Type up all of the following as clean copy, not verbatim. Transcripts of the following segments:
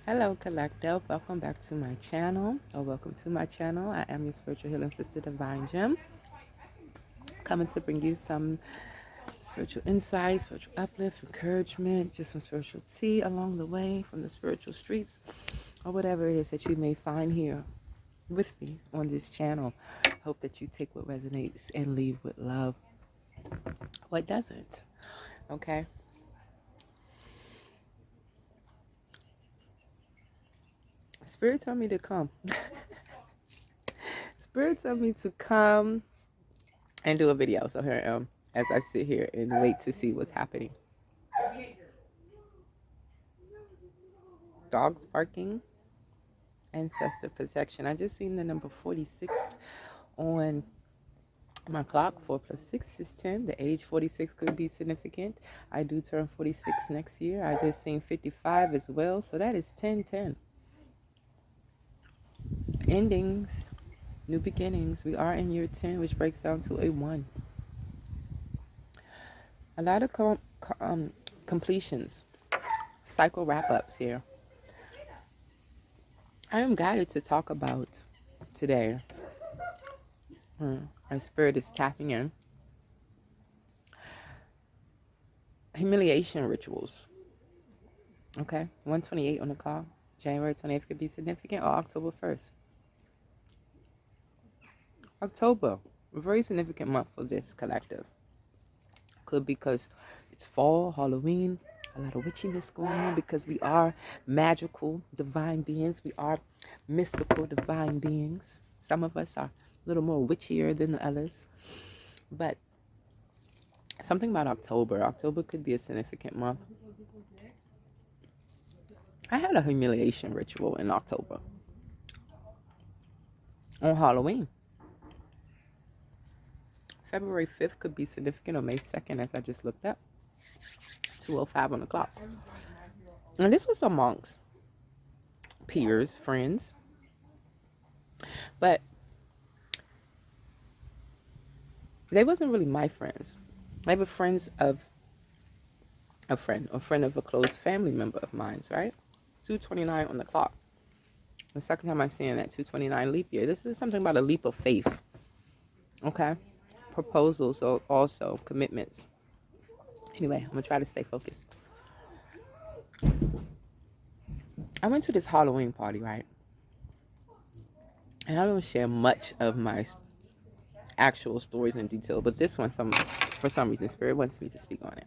Hello, Collective. Welcome back to my channel, or welcome to my channel. I am your spiritual healing sister, Divine Gem, coming to bring you some spiritual insights, spiritual uplift, encouragement, just some spiritual tea along the way from the spiritual streets, or whatever it is that you may find here with me on this channel. Hope that you take what resonates and leave with love what doesn't. Okay? Spirit told me to come. Spirit told me to come and do a video. So here I am as I sit here and wait to see what's happening. Dogs barking, ancestor protection. I just seen the number 46 on my clock. 4 plus 6 is 10. The age 46 could be significant. I do turn 46 next year. I just seen 55 as well. So that is 10-10. Endings, new beginnings. We are in year 10, which breaks down to a 1. A lot of completions, cycle wrap-ups here. I am guided to talk about today. My spirit is tapping in. Humiliation rituals. Okay, 128 on the clock. January 28th could be significant, or October 1st. October, a very significant month for this collective. Could be because it's fall, Halloween, a lot of witchiness going on because we are magical divine beings. We are mystical divine beings. Some of us are a little more witchier than the others. But something about October. October could be a significant month. I had a humiliation ritual in October on Halloween. February 5th could be significant, or May 2nd, as I just looked up. 2:05 on the clock. And this was amongst peers, friends. But they wasn't really my friends. They were friends of a friend, of a close family member of mine, right? 2:29 on the clock. The second time I'm seeing that 2:29 leap year. This is something about a leap of faith. Okay? Proposals or also commitments. Anyway, I'm going to try to stay focused. I went to this Halloween party, right? And I don't share much of my actual stories in detail, but this one, for some reason, Spirit wants me to speak on it.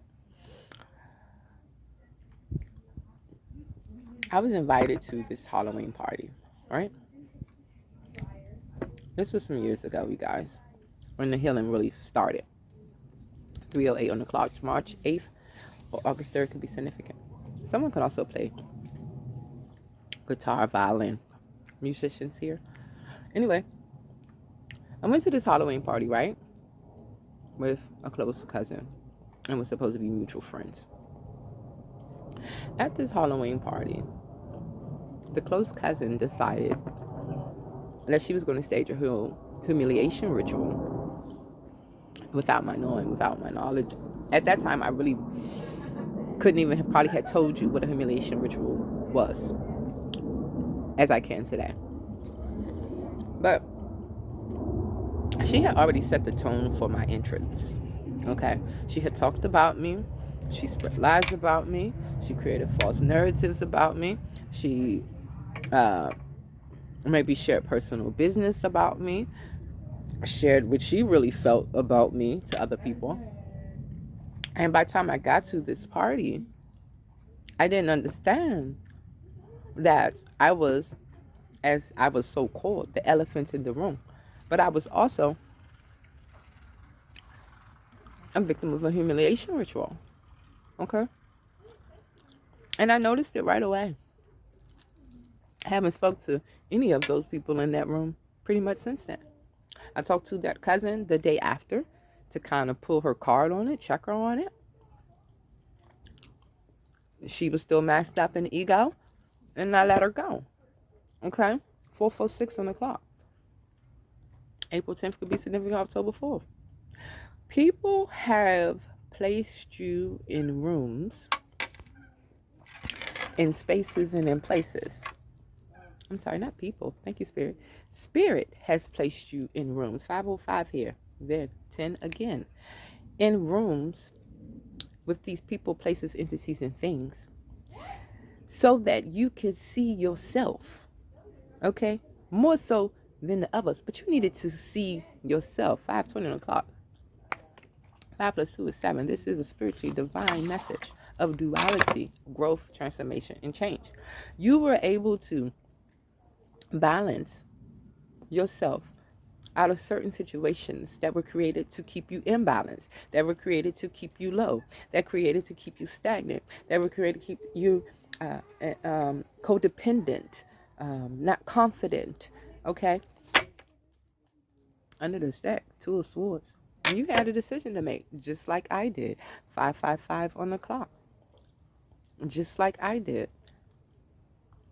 I was invited to this Halloween party, right? This was some years ago, you guys, when the healing really started. 3:08 on the clock, March 8th or August 3rd could be significant. Someone could also play guitar, violin, musicians here. Anyway, I went to this Halloween party, right, with a close cousin, and was supposed to be mutual friends. At this Halloween party, the close cousin decided that she was going to stage a humiliation ritual without my knowing, without my knowledge. At that time, I really couldn't even have probably had told you what a humiliation ritual was, as I can today. But she had already set the tone for my entrance. Okay, she had talked about me. She spread lies about me. She created false narratives about me. She maybe shared personal business about me. Shared what she really felt about me to other people. And by the time I got to this party, I didn't understand that I was, as I was so called, the elephant in the room. But I was also a victim of a humiliation ritual. Okay? And I noticed it right away. I haven't spoke to any of those people in that room pretty much since then. I talked to that cousin the day after to kind of pull her card on it, check her on it. She was still maxed up in ego, and I let her go. Okay? 4:46 on the clock. April 10th could be significant, October 4th. People have placed you in rooms in spaces and in places. I'm sorry, not people. Thank you, Spirit. Spirit has placed you in rooms. 505 here. Then 10 again. In rooms with these people, places, entities, and things so that you could see yourself. Okay? More so than the others. But you needed to see yourself. 5:20 on the clock. 5 plus 2 is 7. This is a spiritually divine message of duality, growth, transformation, and change. You were able to balance yourself out of certain situations that were created to keep you imbalanced, that were created to keep you low, that created to keep you stagnant, that were created to keep you codependent, not confident. Okay? Under the stack, 2 of swords. You had a decision to make, just like I did. 555 on the clock. Just like I did.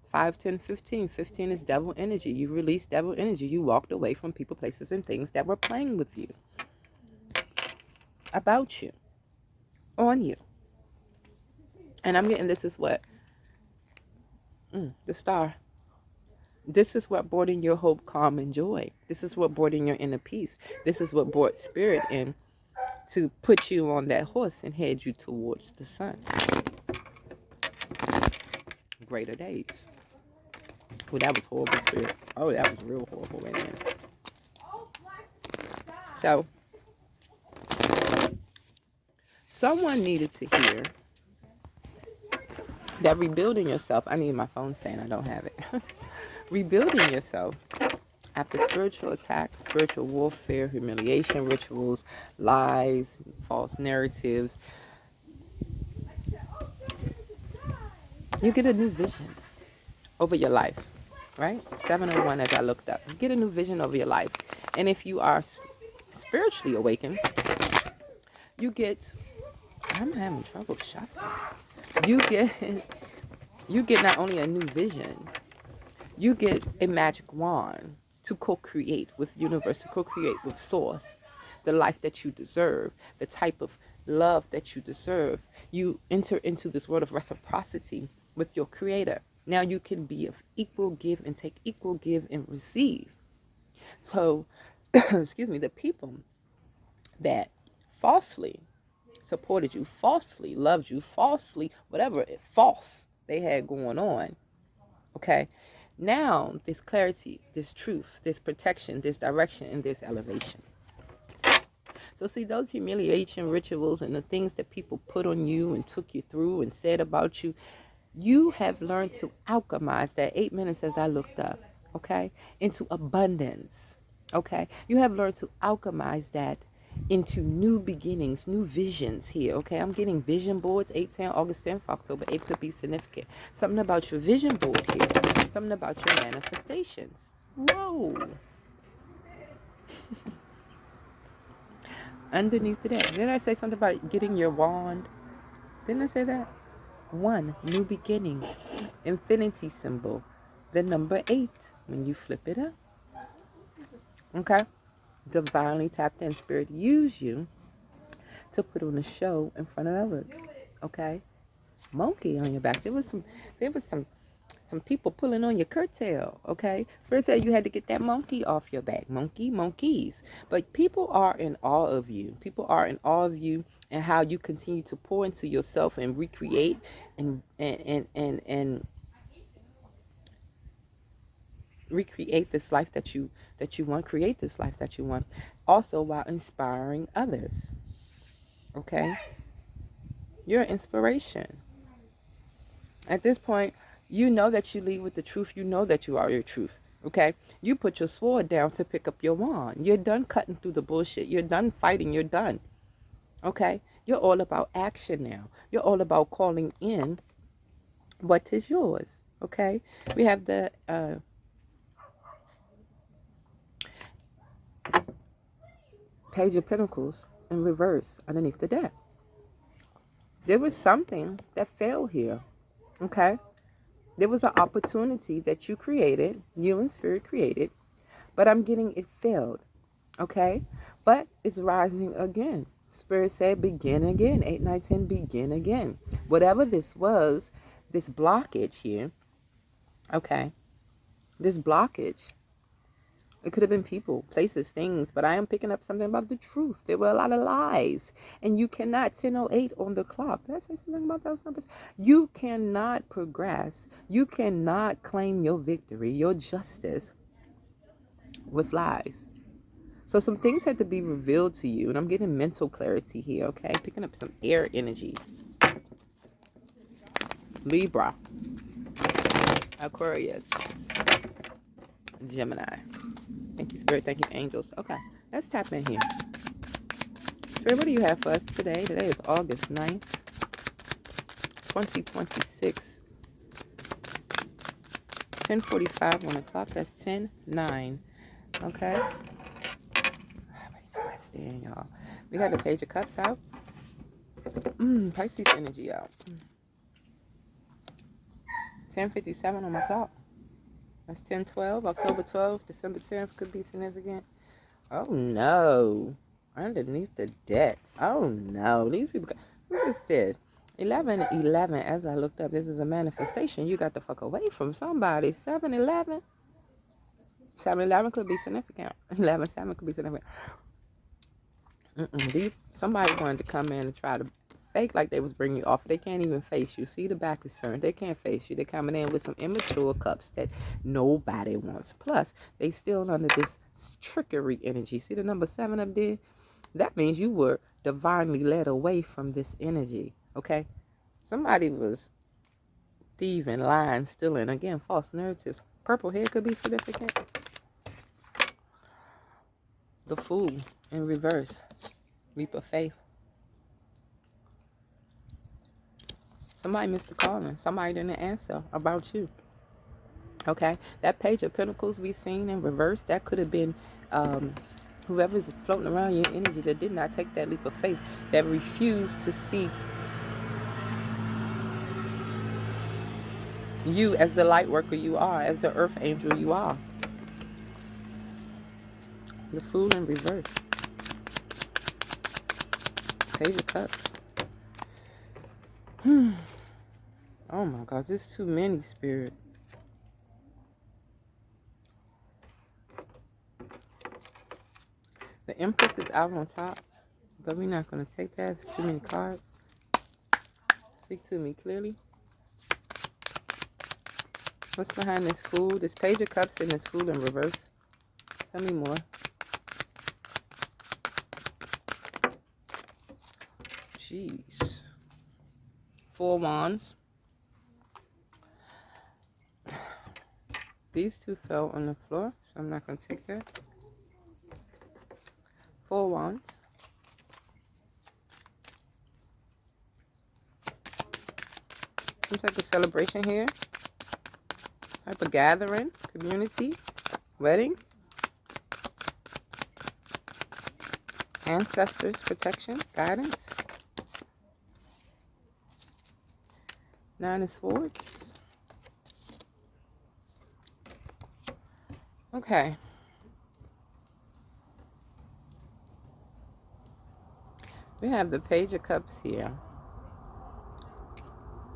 5, 10, 15. 15 is devil energy. You released devil energy. You walked away from people, places, and things that were playing with you, about you, on you. And I'm getting, this is what, the star. This is what brought in your hope, calm, and joy. This is what brought in your inner peace. This is what brought spirit in to put you on that horse and head you towards the sun. Greater days. Oh, that was horrible, spirit. Oh, that was real horrible right there. So, someone needed to hear that rebuilding yourself, I need my phone stand, I don't have it. Rebuilding yourself after spiritual attacks, spiritual warfare, humiliation, rituals, lies, false narratives, you get a new vision over your life, right? 701 as I looked up. You get a new vision over your life. And if you are spiritually awakened, you get, I'm having trouble shut. You get not only a new vision, you get a magic wand to co-create with universe, to co-create with source, the life that you deserve, the type of love that you deserve. You enter into this world of reciprocity with your creator. Now you can be of equal give and take, equal give and receive. So, excuse me, the people that falsely supported you, falsely loved you, falsely, whatever false they had going on, okay? Now there's clarity, there's truth, there's protection, there's direction, and there's elevation. So see, those humiliation rituals and the things that people put on you and took you through and said about you, you have learned to alchemize that 8 minutes as I looked up, okay, into abundance, okay? You have learned to alchemize that into new beginnings, new visions here, okay? I'm getting vision boards, 8/10, August 10th, October 8th could be significant. Something about your vision board here, something about your manifestations. Whoa. Underneath today. Didn't I say something about getting your wand? Didn't I say that? 1, new beginning, infinity symbol, the number 8 when you flip it up. Okay? Divinely tapped in. Spirit use you to put on a show in front of others. Okay? Monkey on your back. There was some people pulling on your curtail. Okay? Spirit said you had to get that monkey off your back. Monkeys. But people are in awe of you. People are in awe of you and how you continue to pour into yourself and recreate and recreate this life that you want, create this life that you want, also while inspiring others. Okay? You're an inspiration. At this point, you know that you lead with the truth. You know that you are your truth. Okay? You put your sword down to pick up your wand. You're done cutting through the bullshit. You're done fighting. You're done. Okay? You're all about action now. You're all about calling in what is yours. Okay? We have the Page of Pentacles in reverse underneath the deck. There was something that failed here. Okay? There was an opportunity that you created, you and Spirit created, but I'm getting it failed. Okay? But it's rising again. Spirit said begin again. 8, 9, 10, begin again. Whatever this was this blockage here, okay, this blockage, it could have been people, places, things, but I am picking up something about the truth. There were a lot of lies, and you cannot, 10:08 on the clock. Did I say something about those numbers? You cannot progress. You cannot claim your victory, your justice with lies. So some things had to be revealed to you, and I'm getting mental clarity here, okay? Picking up some air energy. Libra, Aquarius, Gemini. Thank you, Spirit. Thank you, angels. Okay, let's tap in here. Spirit, what do you have for us today? Today is August 9th, 2026. 10:45 on the clock. That's 10:09. Okay. I already know I stand, y'all. We got the Page of Cups out. Pisces energy out. 10:57 on my clock. That's 10/12. October 12th, December 10th could be significant. Oh no. Underneath the deck. Oh no. These people. What is this? 11:11. As I looked up, this is a manifestation. You got the fuck away from somebody. 7-11. 7-11 could be significant. 11-7 could be significant. Somebody wanted to come in and try to fake like they was bringing you off. They can't even face you. See, the back is turned. They can't face you. They're coming in with some immature cups that nobody wants. Plus, they still under this trickery energy. See the number 7 up there? That means you were divinely led away from this energy. Okay? Somebody was thieving, lying, stealing. Again, false narratives. Purple hair could be significant. The Fool in reverse. Leap of faith. Somebody missed a calling. Somebody didn't answer about you. Okay? That Page of Pentacles we seen in reverse, that could have been whoever's floating around your energy that did not take that leap of faith, that refused to see you as the light worker you are, as the earth angel you are. The Fool in reverse. Page of Cups. Oh my gosh, there's too many, Spirit. The Empress is out on top, but we're not going to take that. It's too many cards. Speak to me clearly. What's behind this Fool? This Page of Cups and this Fool in reverse. Tell me more. Jeez. 4 Wands. These two fell on the floor, so I'm not going to take that. 4 Wands. Some type of celebration here. Type of gathering, community, wedding. Ancestors, protection, guidance. 9 of Swords. Okay. We have the Page of Cups here.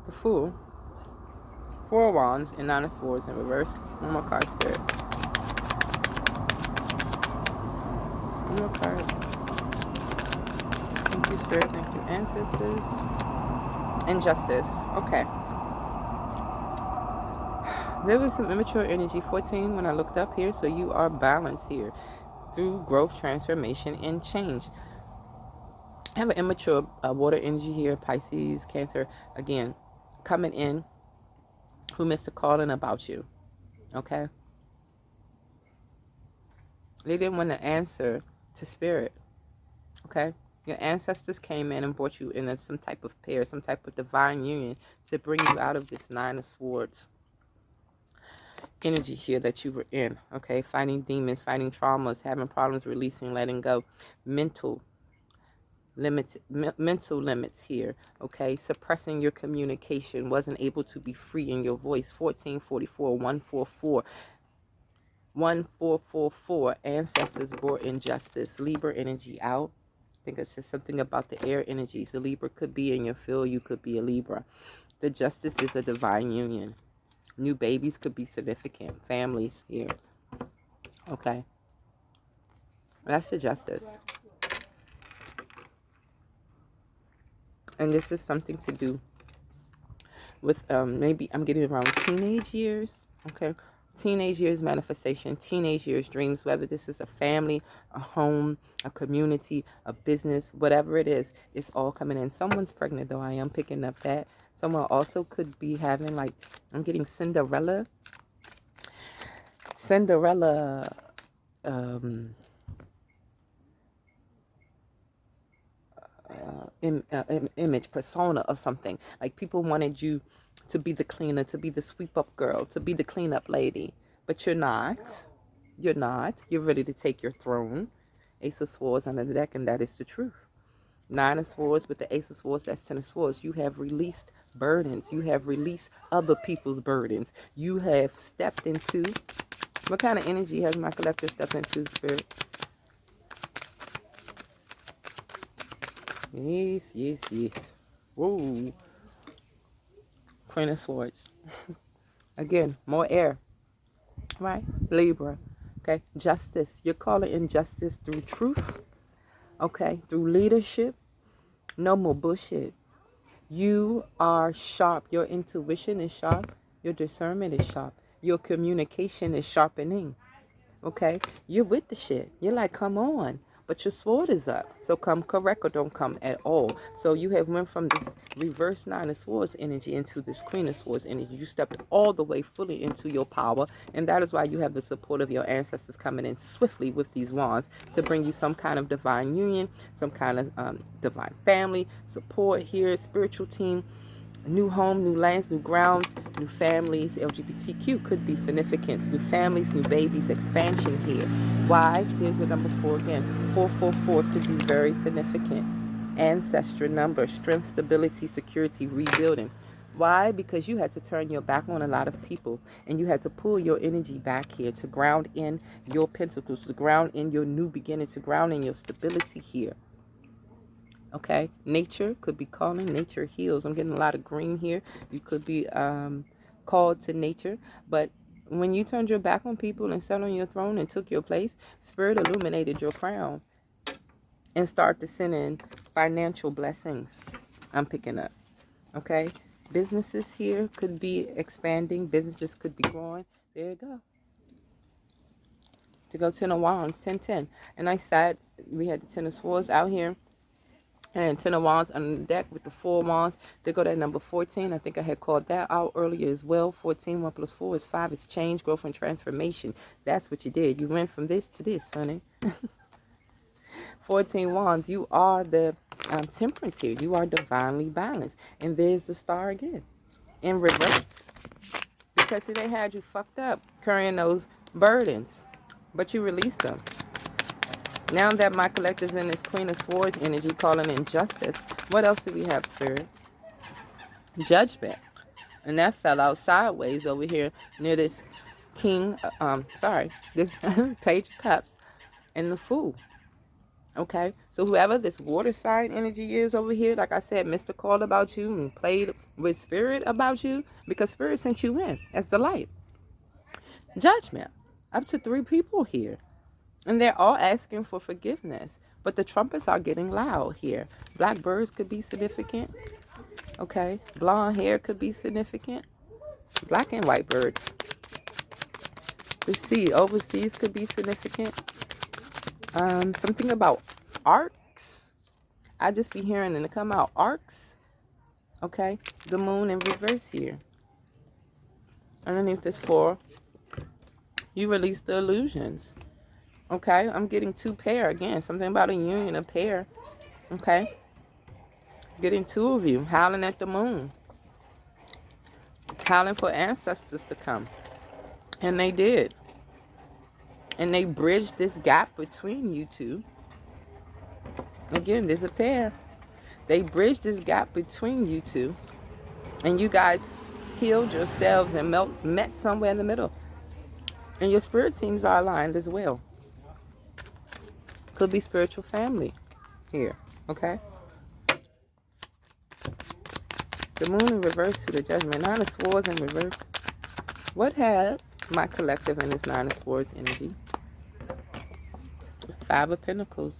The Fool. 4 Wands and 9 of Swords in reverse. One more card, Spirit. One more card. Thank you, Spirit. Thank you, Ancestors. And Justice. Okay. There was some immature energy, 14 when I looked up here, so you are balanced here through growth, transformation, and change. I have an immature water energy here, Pisces, Cancer, again, coming in, who missed a calling about you, okay? They didn't want to answer to Spirit, okay? Your ancestors came in and brought you in some type of pair, some type of divine union to bring you out of this 9 of Swords energy here that you were in, okay? Fighting demons, fighting traumas, having problems releasing, letting go, mental limits here, okay? Suppressing your communication, wasn't able to be free in your voice. 1444, 144, 1444. Ancestors brought injustice. Libra energy out. I think it says something about the air energies. The Libra could be in your field. You could be a Libra. The Justice is a divine union. New babies could be significant. Families here. Okay. That's the Justice. And this is something to do with maybe I'm getting around teenage years. Okay. Teenage years manifestation, teenage years dreams, whether this is a family, a home, a community, a business, whatever it is, it's all coming in. Someone's pregnant though. I am picking up that. Someone also could be having, like, I'm getting Cinderella image, persona or something. Like, people wanted you to be the cleaner, to be the sweep up girl, to be the cleanup lady, but you're not. You're not. You're ready to take your throne. Ace of Swords on the deck, and that is the truth. Nine of Swords with the Ace of Swords, that's Ten of Swords. You have released burdens. You have released other people's burdens. You have stepped into, what kind of energy has my collective stepped into, Spirit? Yes, yes, yes. Whoa. Queen of Swords. Again, more air. Right? Libra. Okay. Justice. You're calling in justice through truth. Okay. Through leadership. No more bullshit. You are sharp. Your intuition is sharp. Your discernment is sharp. Your communication is sharpening. Okay? You're with the shit. You're like, come on. But your sword is up. So come correct or don't come at all. So you have went from this reverse Nine of Swords energy into this Queen of Swords energy. You stepped all the way fully into your power. And that is why you have the support of your ancestors coming in swiftly with these wands to bring you some kind of divine union, some kind of divine family, support here, spiritual team. New home, new lands, new grounds, new families. LGBTQ could be significance. New families, new babies, expansion here. Why? Here's the number 4 again. 444 could be very significant. Ancestral number, strength, stability, security, rebuilding. Why? Because you had to turn your back on a lot of people, and you had to pull your energy back here to ground in your pentacles, to ground in your new beginning, to ground in your stability here. Okay, nature could be calling. Nature heals. I'm getting a lot of green here. You could be called to nature. But when you turned your back on people and sat on your throne and took your place, Spirit illuminated your crown and start to send in financial blessings. I'm picking up. Okay, businesses here could be expanding. Businesses could be growing. There you go. To go 10 of Wands, 10. And I said we had the 10 of Swords out here. And 10 of Wands on the deck with the 4 Wands. They go to number 14. I think I had called that out earlier as well. 14, 1 plus 4 is 5. It's change, growth, and transformation. That's what you did. You went from this to this, honey. 14 Wands. You are the temperance here. You are divinely balanced. And there's the star again. In reverse. Because see, they had you fucked up carrying those burdens. But you released them. Now that my collective's in this Queen of Swords energy, calling in justice, what else do we have, Spirit? Judgment. And that fell out sideways over here near this King, this Page of Cups and the Fool. Okay? So whoever this water sign energy is over here, like I said, Mr. called about you and played with Spirit about you because Spirit sent you in as the light. Judgment. Up to 3 people here. And they're all asking for forgiveness. But the trumpets are getting loud here. Black birds could be significant. Okay. Blonde hair could be significant. Black and white birds. The sea, overseas could be significant. Something about arcs. I just be hearing them to come out. Arcs. Okay. The moon in reverse here. Underneath this 4. You release the illusions. Okay, I'm getting 2 pair again. Something about a union, a pair. Okay. Getting 2 of you howling at the moon. Howling for ancestors to come. And they did. And they bridged this gap between you two. Again, there's a pair. They bridged this gap between you two. And you guys healed yourselves and met somewhere in the middle. And your spirit teams are aligned as well. Could be spiritual family here, okay? The moon in reverse to the judgment. Nine of Swords in reverse. What had my collective in this Nine of Swords energy? Five of Pentacles.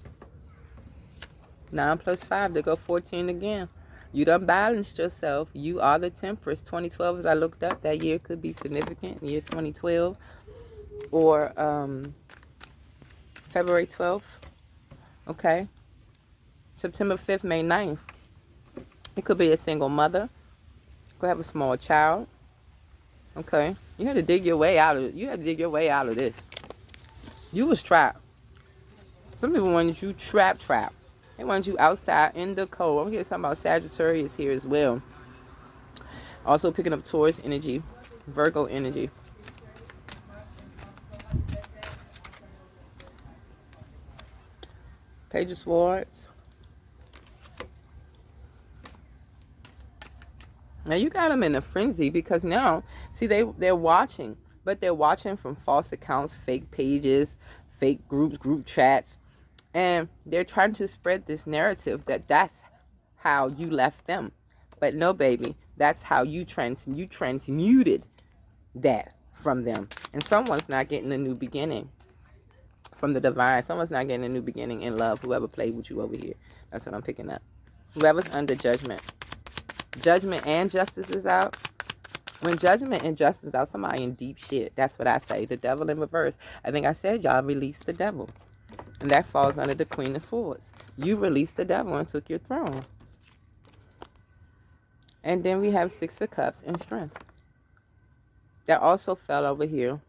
9 plus 5, they go 14 again. You done balanced yourself. You are the Temperance. 2012, as I looked up, that year could be significant. Year 2012. Or February 12th. Okay. September 5th, May 9th. It could be a single mother. Could have a small child. Okay. You had to dig your way out of it. You had to dig your way out of this. You was trapped. Some people wanted you trapped. They wanted you outside in the cold. I'm here talking about Sagittarius here as well. Also picking up Taurus energy, Virgo energy. Page of Swords. Now you got them in a frenzy because now, see, they're watching, but they're watching from false accounts, fake pages, fake groups, group chats, and they're trying to spread this narrative that that's how you left them. But no, baby, that's how you transmuted that from them. And someone's not getting a new beginning from the divine. Someone's not getting a new beginning in love. Whoever played with you over here. That's what I'm picking up. Whoever's under judgment. Judgment and justice is out. When judgment and justice is out, somebody in deep shit. That's what I say. The devil in reverse. I think I said y'all released the devil. And that falls under the Queen of Swords. You released the devil and took your throne. And then we have Six of Cups and Strength. That also fell over here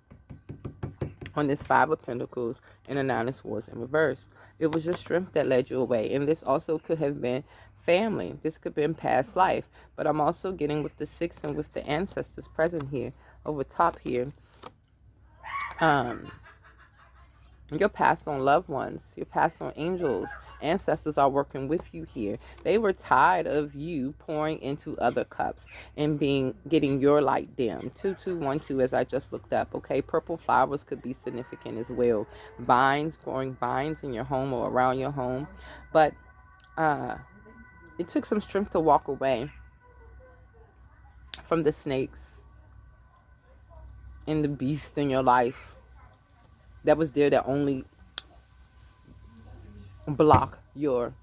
on this Five of Pentacles and the Nine of Swords in reverse. It was your strength that led you away. And this also could have been family. This could have been past life. But I'm also getting with the Six and with the ancestors present here, over top here. Your past on loved ones, your past on angels, ancestors are working with you here. They were tired of you pouring into other cups and getting your light dim. 2212, as I just looked up. Okay, purple flowers could be significant as well. Vines, growing vines in your home or around your home. But it took some strength to walk away from the snakes and the beast in your life that was there that only block your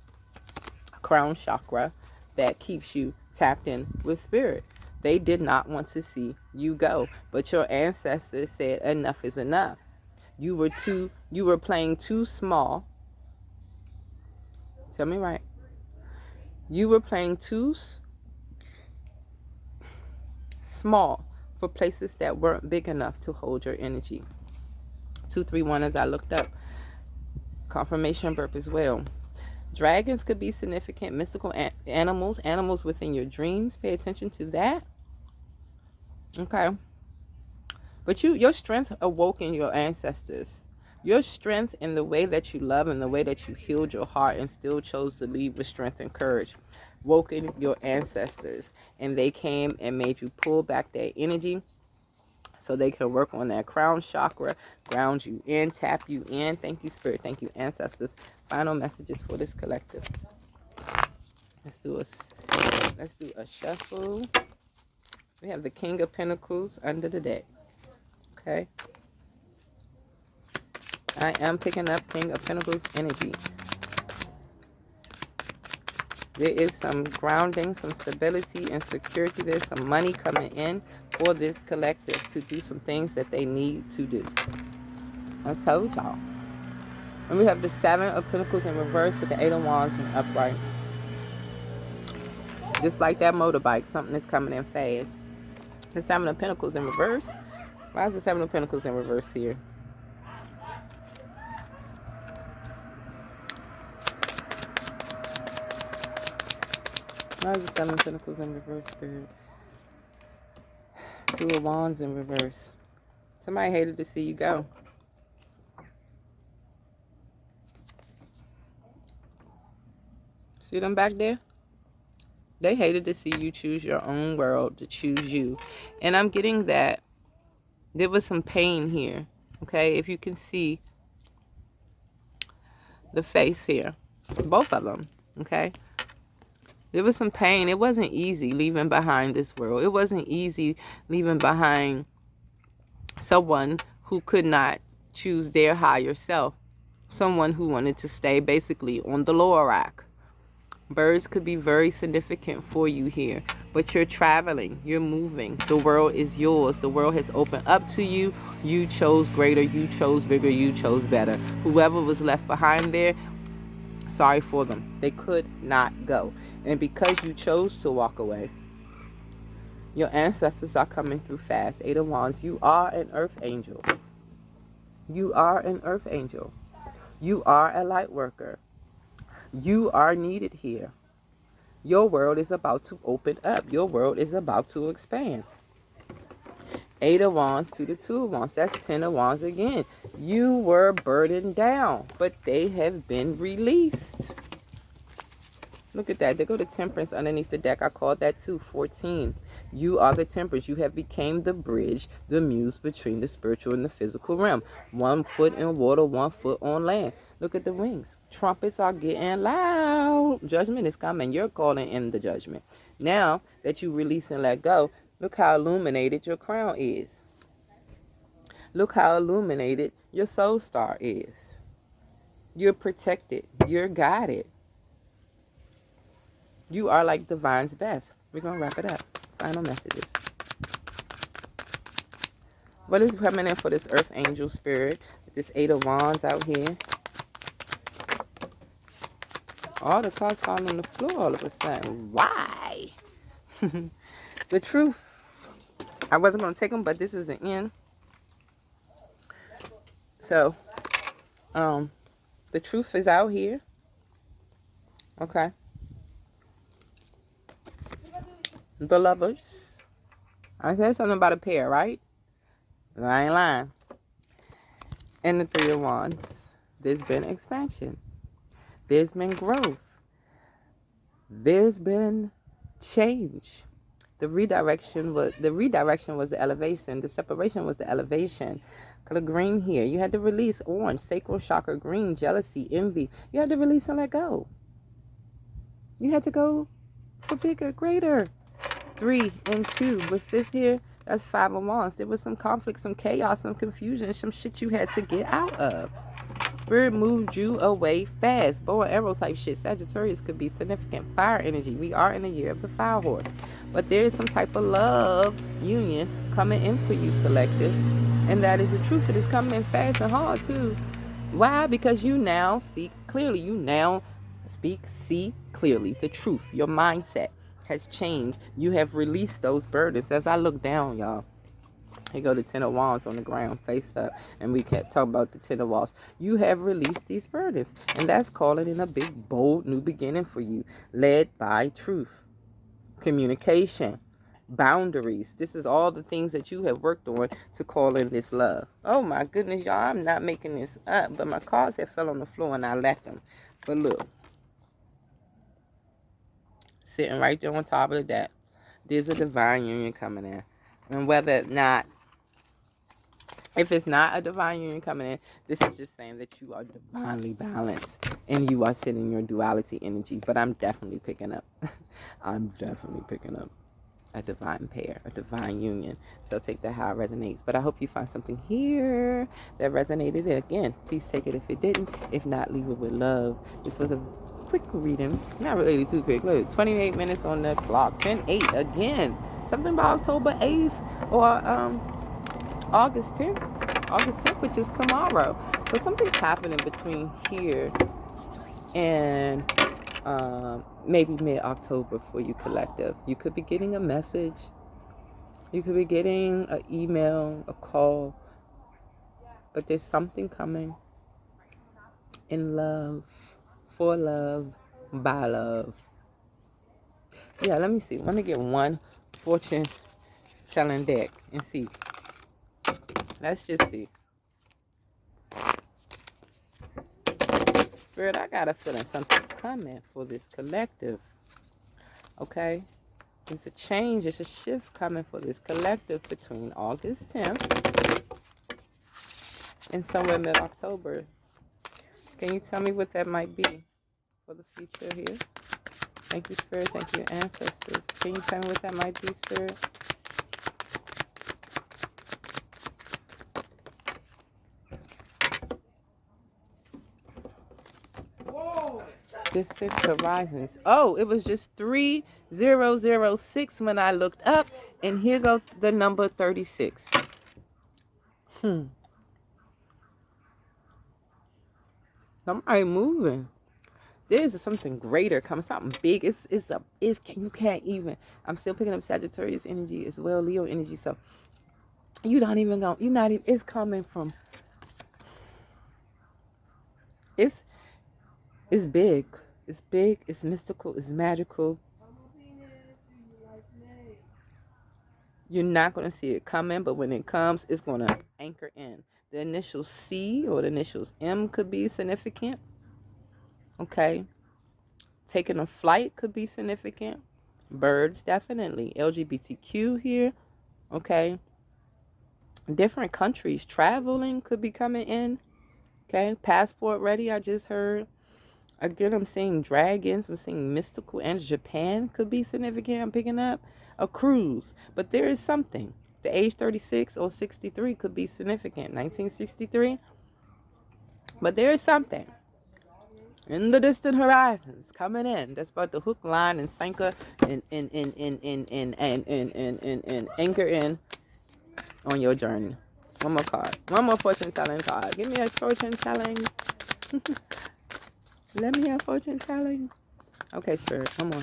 crown chakra, that keeps you tapped in with spirit. They did not want to see you go, but your ancestors said enough is enough. You were playing too small. Tell me right. You were playing too small for places that weren't big enough to hold your energy. 231, as I looked up. Confirmation birth as well. Dragons could be significant. Mystical animals within your dreams. Pay attention to that. Okay. But your strength awoke in your ancestors. Your strength in the way that you love and the way that you healed your heart and still chose to lead with strength and courage woke in your ancestors. And they came and made you pull back their energy so they can work on that crown chakra, ground you in, tap you in. Thank you, Spirit. Thank you, ancestors. Final messages for this collective. Let's do a shuffle. We have the King of Pentacles under the deck. Okay. I am picking up King of Pentacles energy. There is some grounding, some stability and security. There's some money coming in for this collective to do some things that they need to do. I told y'all. And we have the Seven of Pentacles in reverse with the Eight of Wands in upright. Just like that motorbike, something is coming in fast. The Seven of Pentacles in reverse. Why is the Seven of Pentacles in reverse here? Why is the Seven of Pentacles in reverse, Spirit? Two of Wands in reverse. Somebody hated to see you go. See them back there? They hated to see you choose your own world, to choose you. And I'm getting that there was some pain here. Okay, if you can see the face here. Both of them. Okay. There was some pain. It wasn't easy leaving behind this world. It wasn't easy leaving behind someone who could not choose their higher self. Someone who wanted to stay basically on the lower rack. Birds could be very significant for you here, but you're traveling, you're moving. The world is yours. The world has opened up to you. You chose greater, you chose bigger, you chose better. Whoever was left behind there, sorry for them. They could not go. And because you chose to walk away, your ancestors are coming through fast. Eight of Wands, you are an earth angel. You are an earth angel. You are a light worker. You are needed here. Your world is about to open up. Your world is about to expand. Eight of Wands to the Two of Wands. That's 10 of Wands again. You were burdened down, but they have been released. Look at that. They go to Temperance underneath the deck. I called that too. 14. You are the Temperance. You have become the bridge, the muse between the spiritual and the physical realm. 1 foot in water, 1 foot on land. Look at the wings. Trumpets are getting loud. Judgment is coming. You're calling in the judgment. Now that you release and let go, look how illuminated your crown is. Look how illuminated your soul star is. You're protected. You're guided. You are like divine's best. We're going to wrap it up. Final messages. What is coming in for this earth angel spirit? This 8 of Wands out here. All the cards falling on the floor all of a sudden. Why? The truth. I wasn't going to take them, but this is the end. So, the truth is out here. Okay. The Lovers. I said something about a pair, right? I ain't lying. And the 3 of Wands. There's been expansion. There's been growth. There's been change. The redirection was the elevation. The separation was the elevation. Color green here. You had to release orange, sacral chakra, green, jealousy, envy. You had to release and let go. You had to go for bigger, greater. 3 and 2 with this here, that's 5 of Wands. There was some conflict, some chaos, some confusion, some shit you had to get out of. Spirit moved you away fast. Bow and arrow type shit. Sagittarius could be significant fire energy. We are in the year of the fire horse. But there is some type of love union coming in for you, collective. And that is the truth. It is coming in fast and hard too. Why? Because you now speak clearly. You now see clearly the truth. Your mindset has changed. You have released those burdens. As I look down, y'all, here go the 10 of Wands on the ground, face up, and we kept talking about the 10 of Wands. You have released these burdens, and that's calling in a big, bold, new beginning for you, led by truth, communication, boundaries. This is all the things that you have worked on to call in this love. Oh my goodness, y'all, I'm not making this up, but my cards have fell on the floor and I left them. But look, sitting right there on top of the deck, there's a divine union coming in. And whether or not, if it's not a divine union coming in, this is just saying that you are divinely balanced and you are sitting your duality energy. But I'm definitely picking up. I'm definitely picking up a divine pair, a divine union. So take that how it resonates. But I hope you find something here that resonated. Again, please take it if it didn't. If not, leave it with love. This was a quick reading. Not really too quick. Wait, 28 minutes on the clock. 10-8 again. Something about October 8th or August 10th. August 10th, which is tomorrow. So something's happening between here and maybe mid-October for you, collective. You could be getting a message. You could be getting an email, a call. But there's something coming in love, for love, by love. Yeah, let me see. Let me get one fortune telling deck and see. Let's just see. Spirit, I got a feeling something's coming for this collective. Okay? It's a change, it's a shift coming for this collective between August 10th and somewhere mid-October. Can you tell me what that might be for the future here? Thank you, Spirit. Thank you, ancestors. Can you tell me what that might be, Spirit? Distant horizons. Oh, it was just 3006 when I looked up, and here goes the number 36. Somebody moving. There's something greater coming, something big. You can't even. I'm still picking up Sagittarius energy as well, Leo energy. So you don't even go. You're not even. It's coming from. It's big. It's big. It's mystical. It's magical. You're not going to see it coming, but when it comes, it's going to anchor in. The initial C or the initials M could be significant. Okay. Taking a flight could be significant. Birds, definitely. LGBTQ here. Okay. Different countries. Traveling could be coming in. Okay. Passport ready, I just heard. Again, I'm seeing dragons. I'm seeing mystical. And Japan could be significant. I'm picking up a cruise. But there is something. The age 36 or 63 could be significant. 1963. But there is something in the distant horizons coming in that's about to hook, line, and sinker and anchor in on your journey. One more card. One more fortune telling card. Give me a fortune telling. Let me have fortune telling. Okay, Spirit, come on.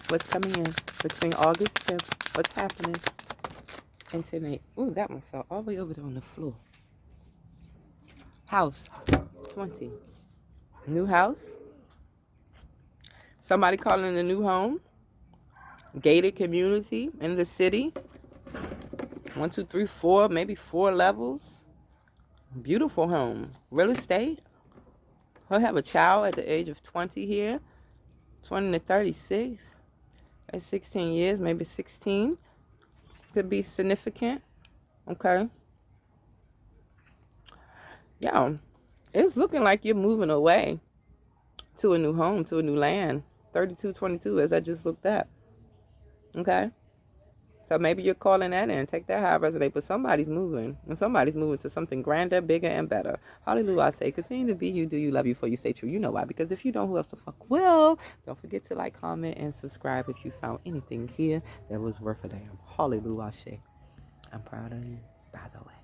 What's coming in between August 10th? What's happening? And tonight. Ooh, that one fell all the way over there on the floor. House 20. New house. Somebody calling a new home. Gated community in the city. 1, 2, 3, 4, maybe 4 levels. Beautiful home. Real estate. He'll have a child at the age of 20 here. 20 to 36. At 16 years, maybe 16. Could be significant. Okay. Yeah. It's looking like you're moving away to a new home, to a new land. 3222 as I just looked up. Okay. So maybe you're calling that in. Take that how it resonates. But somebody's moving. And somebody's moving to something grander, bigger, and better. Hallelujah, I say. Continue to be you, do you, love you, for you stay true. You know why? Because if you don't, who else the fuck will? Don't forget to like, comment, and subscribe if you found anything here that was worth a damn. Hallelujah, I say. I'm proud of you, by the way.